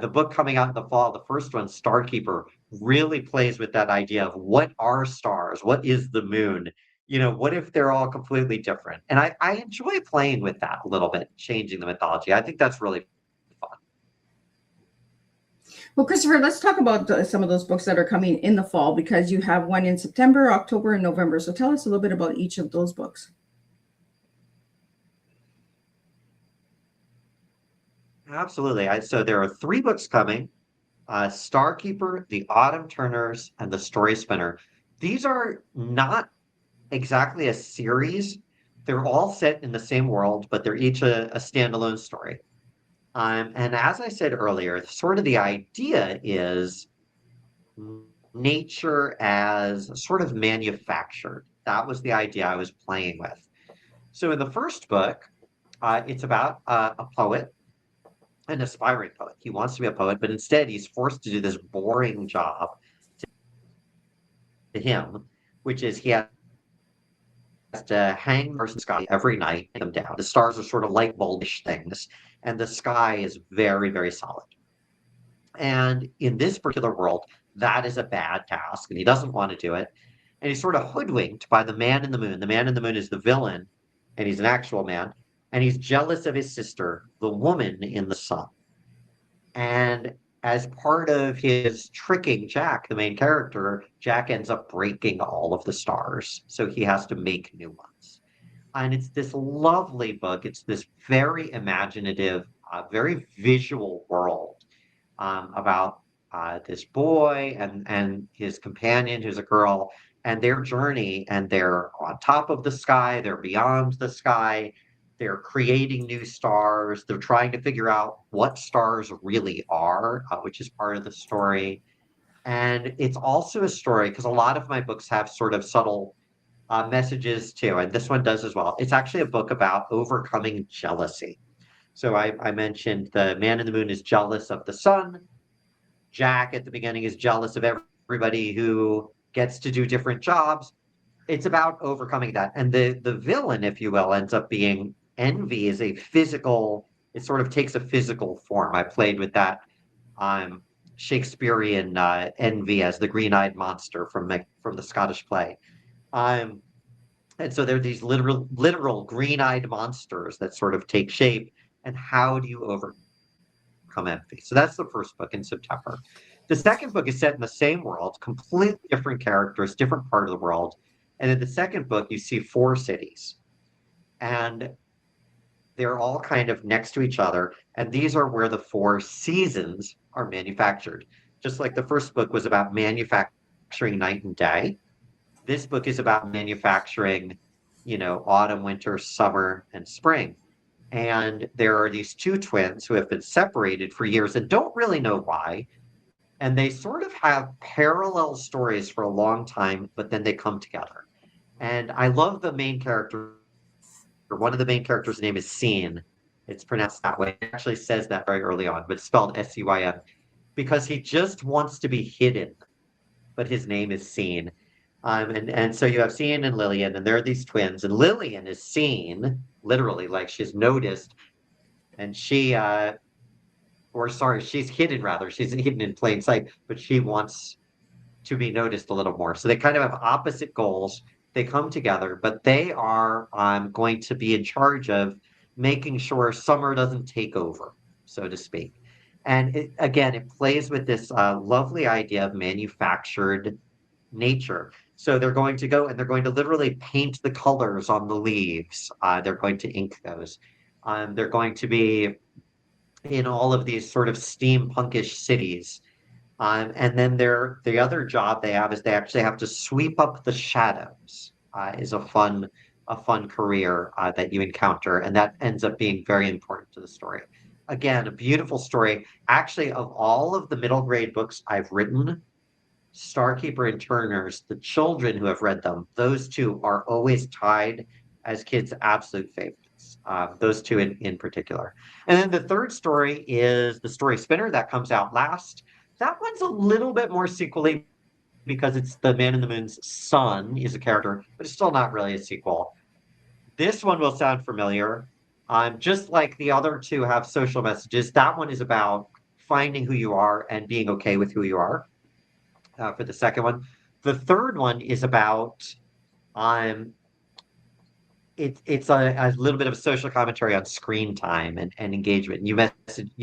Speaker 3: The book coming out in the fall, the first one, Starkeeper, really plays with that idea of what are stars? What is the moon? What if they're all completely different? And I enjoy playing with that a little bit, changing the mythology. I think that's really fun.
Speaker 2: Well, Christopher, let's talk about some of those books that are coming in the fall, because you have one in September, October, and November. So tell us a little bit about each of those books.
Speaker 3: Absolutely. So there are three books coming: Starkeeper, The Autumn Turners, and The Story Spinner. These are not exactly a series. They're all set in the same world, but they're each a standalone story. And as I said earlier, sort of the idea is nature as sort of manufactured. That was the idea I was playing with. So in the first book, it's about a poet, an aspiring poet. He wants to be a poet, but instead he's forced to do this boring job to him, which is he has to hang stars in the sky every night, hang them down. The stars are sort of light bulbish things, and the sky is very, very solid. And in this particular world, that is a bad task, and he doesn't want to do it. And he's sort of hoodwinked by the man in the moon. The man in the moon is the villain, and he's an actual man, and he's jealous of his sister, the woman in the sun. And as part of his tricking Jack, the main character, Jack ends up breaking all of the stars. So he has to make new ones. And it's this lovely book. It's this very imaginative, very visual world about this boy and his companion, who's a girl, and their journey. And they're on top of the sky, they're beyond the sky, they're creating new stars, they're trying to figure out what stars really are, which is part of the story. And it's also a story because a lot of my books have sort of subtle messages too, and this one does as well. It's actually a book about overcoming jealousy. So I mentioned the man in the moon is jealous of the sun. Jack at the beginning is jealous of everybody who gets to do different jobs. It's about overcoming that. And the villain, if you will, ends up being envy is a physical, it sort of takes a physical form. I played with that Shakespearean envy as the green-eyed monster from the Scottish play. Um, and so there are these literal green-eyed monsters that sort of take shape. And how do you overcome envy? So that's the first book in September. The second book is set in the same world, completely different characters, different part of the world. And in the second book, you see four cities. And they're all kind of next to each other. And these are where the four seasons are manufactured. Just like the first book was about manufacturing night and day, this book is about manufacturing, autumn, winter, summer, and spring. And there are these two twins who have been separated for years and don't really know why. And they sort of have parallel stories for a long time, but then they come together. And I love the main character. One of the main characters' name is Seyn. It's pronounced that way. It actually says that very early on, but it's spelled Seyn because he just wants to be hidden, but his name is Seyn. And so you have Seyn and Lillian, and there are these twins, and Lillian is seen literally, like she's noticed, and she's hidden rather. She's hidden in plain sight, but she wants to be noticed a little more. So they kind of have opposite goals. They come together, but they are going to be in charge of making sure summer doesn't take over, so to speak. And it plays with this lovely idea of manufactured nature. So they're going to go and they're going to literally paint the colors on the leaves. They're going to ink those. They're going to be in all of these sort of steampunkish cities. And then the other job they have is they actually have to sweep up the shadows. Is a fun a fun career that you encounter, and that ends up being very important to the story. Again, a beautiful story. Actually, of all of the middle grade books I've written, Starkeeper and Turner's, the children who have read them, those two are always tied as kids' absolute favorites. Those two in particular. And then the third story is The Story Spinner that comes out last. That one's a little bit more sequely because it's the Man in the Moon's son is a character, but it's still not really a sequel. This one will sound familiar. Just like the other two have social messages, that one is about finding who you are and being okay with who you are for the second one. The third one is about um, it's a little bit of a social commentary on screen time and engagement. You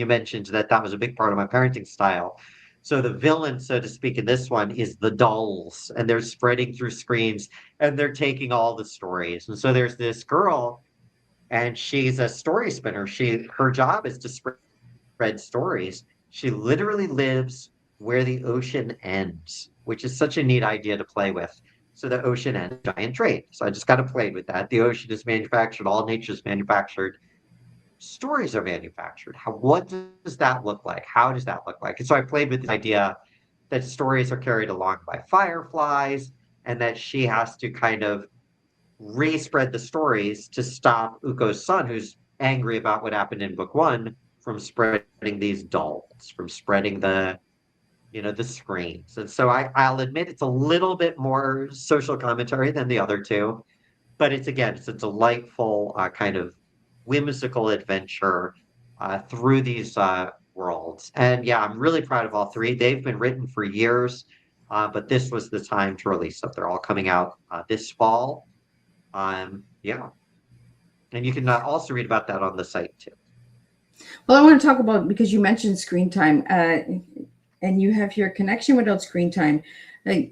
Speaker 3: mentioned that that was a big part of my parenting style. So the villain, so to speak, in this one is the dolls, and they're spreading through screens and they're taking all the stories. And so there's this girl, and she's a story spinner. Her job is to spread stories. She literally lives where the ocean ends, which is such a neat idea to play with. So the ocean ends, giant trade. So I just got to play with that. The ocean is manufactured, all nature is manufactured. Stories are manufactured. What does that look like? How does that look like? And so I played with the idea that stories are carried along by fireflies, and that she has to kind of re-spread the stories to stop Uko's son, who's angry about what happened in book one, from spreading these dolls, from spreading the screens. And so I'll admit it's a little bit more social commentary than the other two, but it's a delightful kind of whimsical adventure through these worlds. And yeah, I'm really proud of all three. They've been written for years, but this was the time to release them. They're all coming out this fall. Yeah, and you can also read about that on the site too.
Speaker 2: Well, I want to talk about, because you mentioned screen time, and you have your connection without screen time. A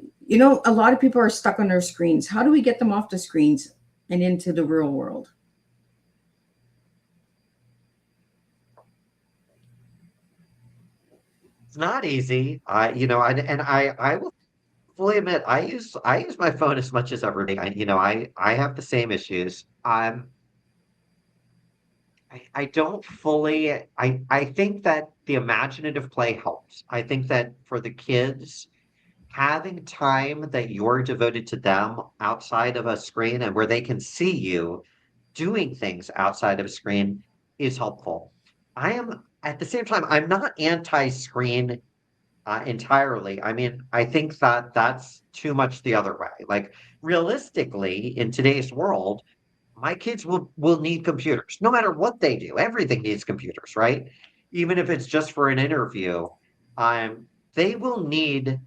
Speaker 2: lot of people are stuck on their screens. How do we get them off the screens and into the real world?
Speaker 3: It's not easy. I will fully admit I use my phone as much as everything. I have the same issues. I don't fully. I think that the imaginative play helps. I think that for the kids, having time that you're devoted to them outside of a screen and where they can see you doing things outside of a screen is helpful. I am at the same time, I'm not anti-screen entirely. I mean, I think that that's too much the other way. Like realistically, in today's world, my kids will need computers no matter what they do. Everything needs computers, right? Even if it's just for an interview, they will need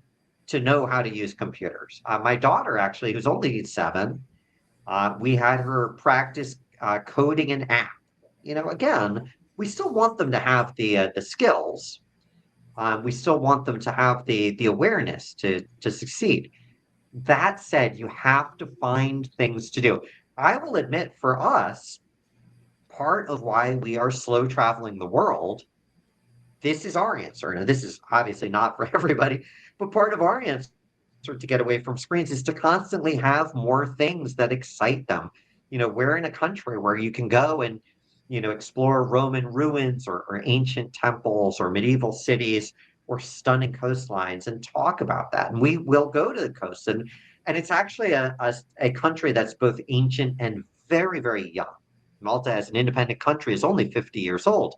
Speaker 3: to know how to use computers. My daughter, actually, who's only 7, we had her practice coding an app. Again, we still want them to have the skills. We still want them to have the awareness to succeed. That said, you have to find things to do. I will admit, for us, part of why we are slow traveling the world, this is our answer. Now, this is obviously not for everybody, but part of our answer to get away from screens is to constantly have more things that excite them. We're in a country where you can go and, explore Roman ruins or ancient temples or medieval cities or stunning coastlines and talk about that. And we will go to the coast. And it's actually a country that's both ancient and very, very young. Malta, as an independent country, is only 50 years old.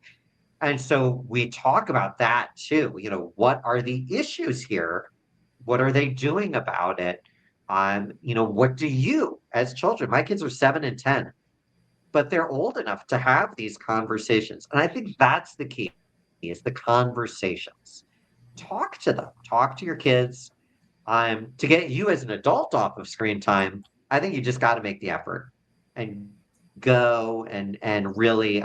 Speaker 3: And so we talk about that too. What are the issues here? What are they doing about it? What do you, as children, my kids are 7 and 10, but they're old enough to have these conversations. And I think that's the key, is the conversations. Talk to them, talk to your kids. To get you as an adult off of screen time, I think you just got to make the effort and go and really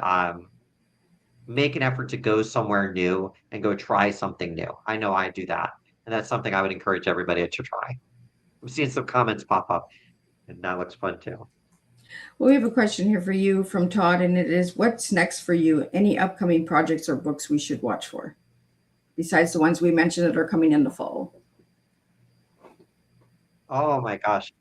Speaker 3: make an effort to go somewhere new and go try something new. I know I do that. And that's something I would encourage everybody to try. I'm seeing some comments pop up, and that looks fun too.
Speaker 2: Well, we have a question here for you from Todd, and it is, what's next for you? Any upcoming projects or books we should watch for, besides the ones we mentioned that are coming in the fall?
Speaker 3: Oh my gosh.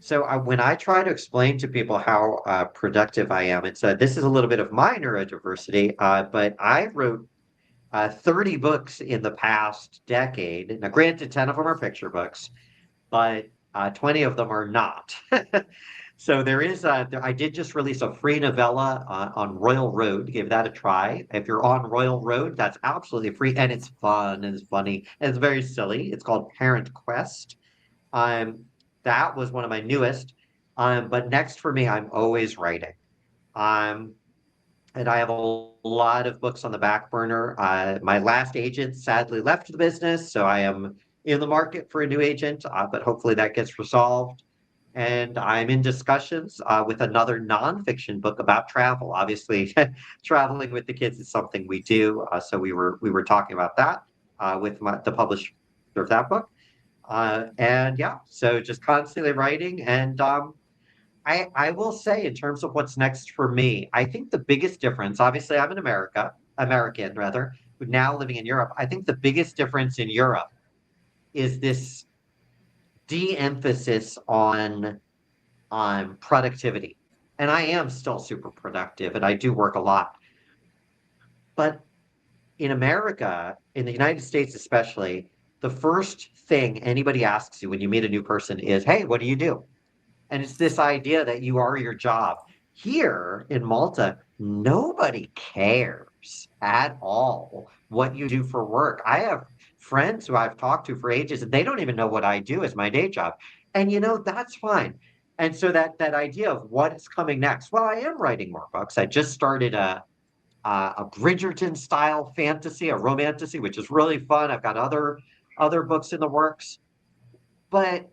Speaker 3: So when I try to explain to people how productive I am, it's this is a little bit of my neurodiversity, but I wrote 30 books in the past decade. Now, granted, 10 of them are picture books, but 20 of them are not. So I did just release a free novella on Royal Road. Give that a try. If you're on Royal Road, that's absolutely free, and it's fun, and it's funny, and it's very silly. It's called Parent Quest. Um, that was one of my newest. But next for me, I'm always writing. Um, and I have a lot of books on the back burner. My last agent sadly left the business, so I am in the market for a new agent, but hopefully that gets resolved. And I'm in discussions with another nonfiction book about travel. Obviously, traveling with the kids is something we do. So we were talking about that with the publisher of that book. And yeah, so just constantly writing. And I will say, in terms of what's next for me, I think the biggest difference, obviously, I'm in American rather, but now living in Europe. I think the biggest difference in Europe is this de-emphasis on productivity. And I am still super productive and I do work a lot. But in America, in the United States especially, the first thing anybody asks you when you meet a new person is, "Hey, what do you do?" And it's this idea that you are your job. Here in Malta, nobody cares at all what you do for work. I have friends who I've talked to for ages, and they don't even know what I do as my day job. And that's fine. And so that idea of what is coming next. Well, I am writing more books. I just started a Bridgerton style fantasy, a romantasy, which is really fun. I've got other books in the works. But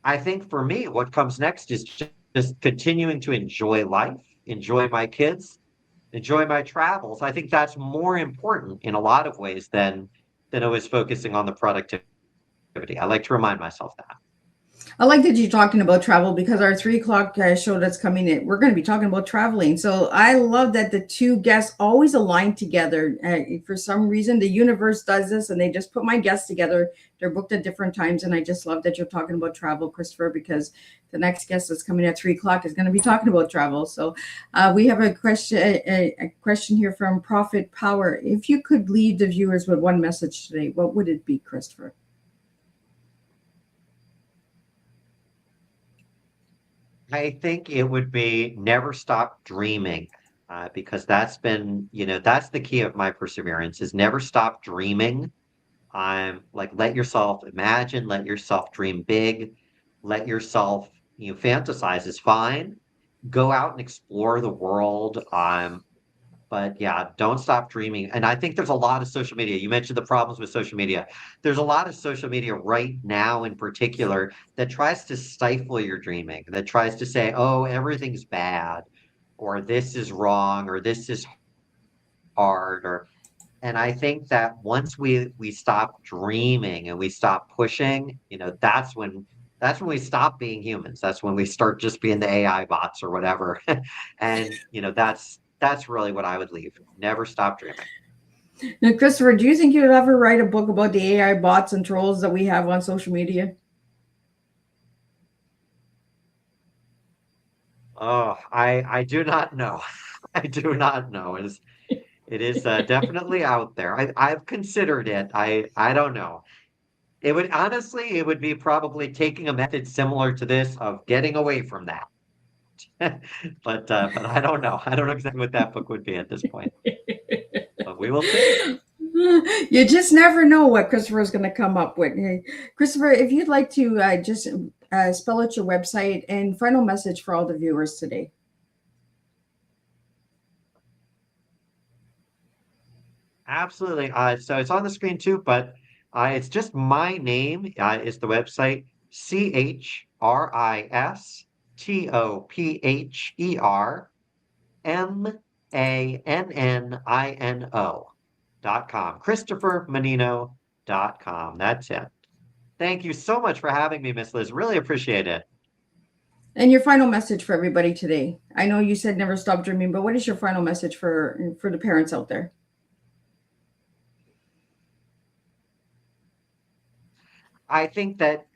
Speaker 3: I think for me, what comes next is just continuing to enjoy life, enjoy my kids, enjoy my travels. I think that's more important in a lot of ways than always focusing on the productivity. I like to remind myself that.
Speaker 2: I like that you're talking about travel because our 3 o'clock show that's coming in, we're going to be talking about traveling. So I love that the two guests always align together. For some reason, the universe does this and they just put my guests together. They're booked at different times. And I just love that you're talking about travel, Christopher, because the next guest that's coming at 3 o'clock is going to be talking about travel. So we have a question here from Profit Power. If you could leave the viewers with one message today, what would it be, Christopher?
Speaker 3: I think it would be never stop dreaming, because that's the key of my perseverance is never stop dreaming. I'm like, let yourself imagine, let yourself dream big, let yourself, fantasize is fine. Go out and explore the world. But yeah, don't stop dreaming. And I think there's a lot of social media. You mentioned the problems with social media. There's a lot of social media right now in particular that tries to stifle your dreaming, that tries to say, oh, everything's bad, or this is wrong, or this is hard, and I think that once we stop dreaming and we stop pushing, that's when we stop being humans. That's when we start just being the AI bots or whatever. And that's really what I would leave. Never stop dreaming.
Speaker 2: Now, Christopher, do you think you'd ever write a book about the AI bots and trolls that we have on social media?
Speaker 3: Oh, I do not know. I do not know. It is definitely out there. I've considered it. I don't know. It would be probably taking a method similar to this of getting away from that. But I don't know. I don't know exactly what that book would be at this point. But we will see.
Speaker 2: You just never know what Christopher is going to come up with. Hey, Christopher, if you'd like to just spell out your website and final message for all the viewers today.
Speaker 3: Absolutely. So it's on the screen too, but it's just my name is the website ChristopherMannino.com. ChristopherMannino.com. That's it. Thank you so much for having me, Miss Liz. Really appreciate it.
Speaker 2: And your final message for everybody today. I know you said never stop dreaming, but what is your final message for the parents out there?
Speaker 3: I think that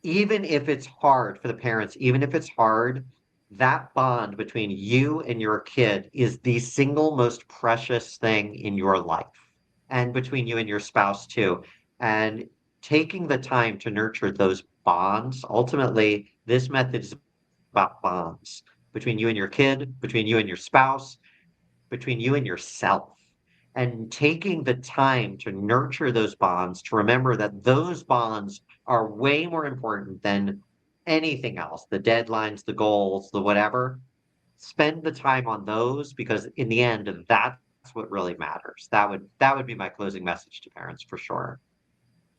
Speaker 3: even if it's hard for the parents, even if it's hard, that bond between you and your kid is the single most precious thing in your life, and between you and your spouse too. And taking the time to nurture those bonds, ultimately, this method is about bonds between you and your kid, between you and your spouse, between you and yourself. And taking the time to nurture those bonds, to remember that those bonds are way more important than anything else, the deadlines, the goals, the whatever. Spend the time on those, because in the end, that's what really matters. That would be my closing message to parents for sure.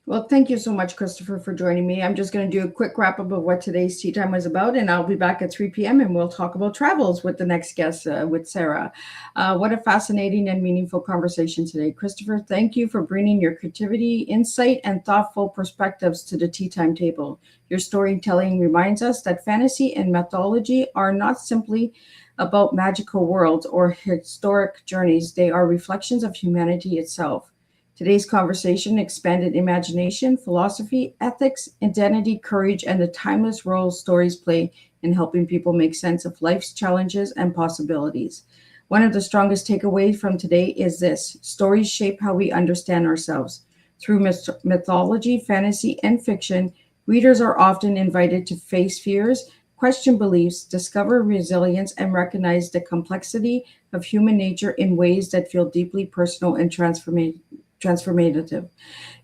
Speaker 2: Well, thank you so much, Christopher, for joining me. I'm just going to do a quick wrap up of what today's tea time was about, and I'll be back at 3 p.m. and we'll talk about travels with the next guest, with Sarah. What a fascinating and meaningful conversation today. Christopher, thank you for bringing your creativity, insight, and thoughtful perspectives to the tea time table. Your storytelling reminds us that fantasy and mythology are not simply about magical worlds or historic journeys, they are reflections of humanity itself. Today's conversation expanded imagination, philosophy, ethics, identity, courage, and the timeless role stories play in helping people make sense of life's challenges and possibilities. One of the strongest takeaways from today is this: stories shape how we understand ourselves. Through mythology, fantasy, and fiction, readers are often invited to face fears, question beliefs, discover resilience, and recognize the complexity of human nature in ways that feel deeply personal and transformative.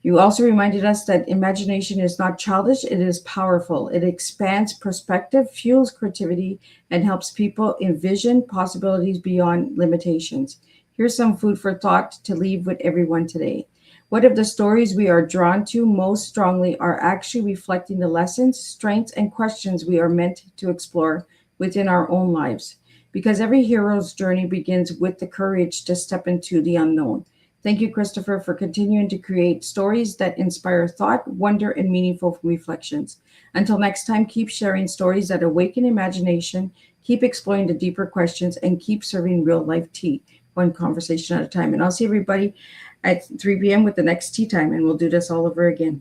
Speaker 2: You also reminded us that imagination is not childish, it is powerful. It expands perspective, fuels creativity, and helps people envision possibilities beyond limitations. Here's some food for thought to leave with everyone today. What if the stories we are drawn to most strongly are actually reflecting the lessons, strengths, and questions we are meant to explore within our own lives? Because every hero's journey begins with the courage to step into the unknown. Thank you, Christopher, for continuing to create stories that inspire thought, wonder, and meaningful reflections. Until next time, keep sharing stories that awaken imagination, keep exploring the deeper questions, and keep serving real life tea, one conversation at a time. And I'll see everybody at 3 p.m. with the next tea time, and we'll do this all over again.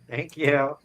Speaker 3: Thank you.